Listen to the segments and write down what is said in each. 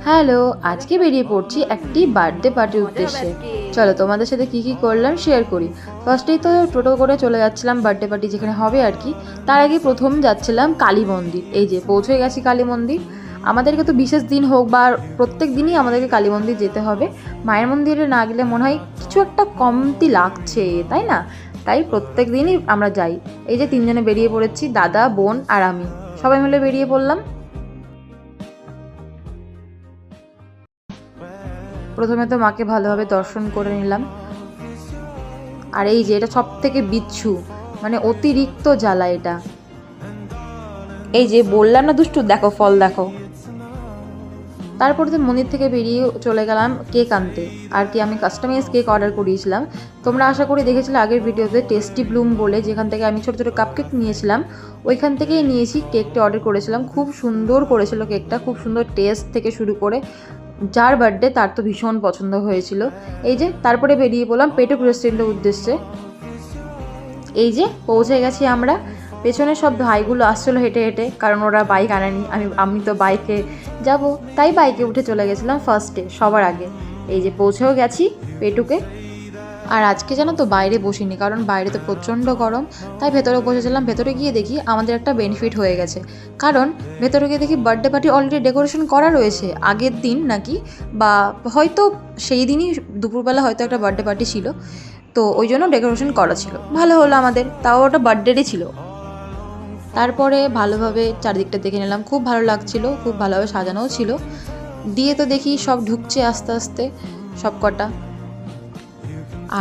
Hello, আজকে বেরিয়ে পড়ছি একটি বার্থডে পার্টির উদ্দেশ্যে। চলো তোমাদের সাথে কি কি করলাম শেয়ার করি। ফার্স্টেই তো টোটো করে চলে যাচ্ছিলাম বার্থডে পার্টি যেখানে হবে আর কি। তার আগে প্রথম যাচ্ছিলাম কালী মন্দির। এই যে পৌঁছে গেছি কালী মন্দির। আমাদেরকে তো বিশেষ দিন হোক বা প্রত্যেক দিনই আমাদেরকে কালী মন্দির যেতে হবে। মায়ের মন্দিরে না গেলে মনে হয় কিছু একটা কমতি লাগছে, তাই না? তাই প্রত্যেক দিনই আমরা যাই। এই যে তিনজনে বেরিয়ে পড়েছি, দাদা, বোন আর আমি, সবাই মিলে বেরিয়ে পড়লাম। প্রথমে তো মাকে ভালোভাবে দর্শন করে নিলাম। আর এই যে এটা সব থেকে বিচ্ছু, মানে অতিরিক্ত জ্বালা এটা। এই যে বললাম না দুষ্টু, দেখো ফল দেখো। তারপরে তো মন্দির থেকে বেরিয়ে চলে গেলাম কেক আনতে। আর কি আমি কাস্টমাইজ কেক অর্ডার করিয়েছিলাম। তোমরা আশা করি দেখেছিলে আগের ভিডিওতে টেস্টি ব্লুম বলে, যেখান থেকে আমি ছোটো ছোটো কাপকেক নিয়েছিলাম, ওইখান থেকেই নিয়েছি। কেকটা অর্ডার করেছিলাম, খুব সুন্দর করেছিল কেকটা, খুব সুন্দর টেস্ট থেকে শুরু করে। যার বার্থডে তার তো ভীষণ পছন্দ হয়েছিল। এই যে তারপরে বেরিয়ে পড়লাম পেটুক রেস্টুরেন্টের উদ্দেশ্যে। এই যে পৌঁছে গেছি আমরা। পেছনে সব ভাইগুলো আসছিলো হেঁটে হেঁটে, কারণ ওরা বাইক আনেনি। আমি তো বাইকে যাব, তাই বাইকে উঠে চলে গেছিলাম ফার্স্টে সবার আগে। এই যে পৌঁছেও গেছি পেটুকে। আর আজকে জানো তো বাইরে বসিনি, কারণ বাইরে তো প্রচণ্ড গরম, তাই ভেতরে বসেছিলাম। ভেতরে গিয়ে দেখি আমাদের একটা বেনিফিট হয়ে গেছে, কারণ ভেতরে গিয়ে দেখি বার্থডে পার্টি অলরেডি ডেকোরেশন করা রয়েছে আগের দিন নাকি, বা হয়তো সেই দিনই দুপুরবেলা হয়তো একটা বার্থডে পার্টি ছিল, তো ওই জন্য ডেকোরেশন করা ছিল। ভালো হলো আমাদের, তাও ওটা বার্থডেরই ছিল। তারপরে ভালোভাবে চারিদিকটা দেখে নিলাম, খুব ভালো লাগছিল, খুব ভালোভাবে সাজানোও ছিল। দিয়ে তো দেখি সব ঢুকছে আস্তে আস্তে সব কটা।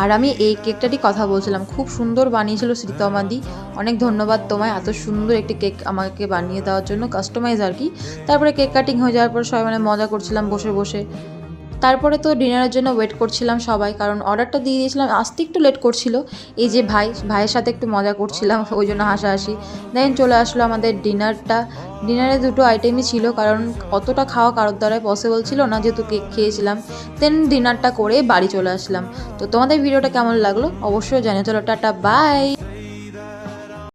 আর আমি এই কেকটারই কথা বলছিলাম, খুব সুন্দর বানিয়েছিল শ্রীতমাদি। অনেক ধন্যবাদ তোমায় এত সুন্দর একটি কেক আমাকে বানিয়ে দেওয়ার জন্য, কাস্টমাইজ আর কি। তারপরে কেক কাটিং হয়ে যাওয়ার পর সবাই মানে মজা করছিলাম বসে বসে। তারপরে তো ডিনারের জন্য ওয়েট করছিলাম সবাই, কারণ অর্ডারটা দিয়ে দিয়েছিলাম, আসতে একটু লেট করছিল। এই যে ভাইয়ের সাথে একটু মজা করছিলাম, ওই জন্য হাসাহাসি। দেন চলে আসলো আমাদের ডিনারটা। ডিনারে দুটো আইটেমই ছিল, কারণ অতটা খাওয়া কারোর দ্বারাই পসিবল ছিল না, যেহেতু কেক খেয়েছিলাম। দেন ডিনারটা করে বাড়ি চলে আসলাম। তো তোমাদের ভিডিওটা কেমন লাগলো অবশ্যই জানিও। চলো টাটা, বাই।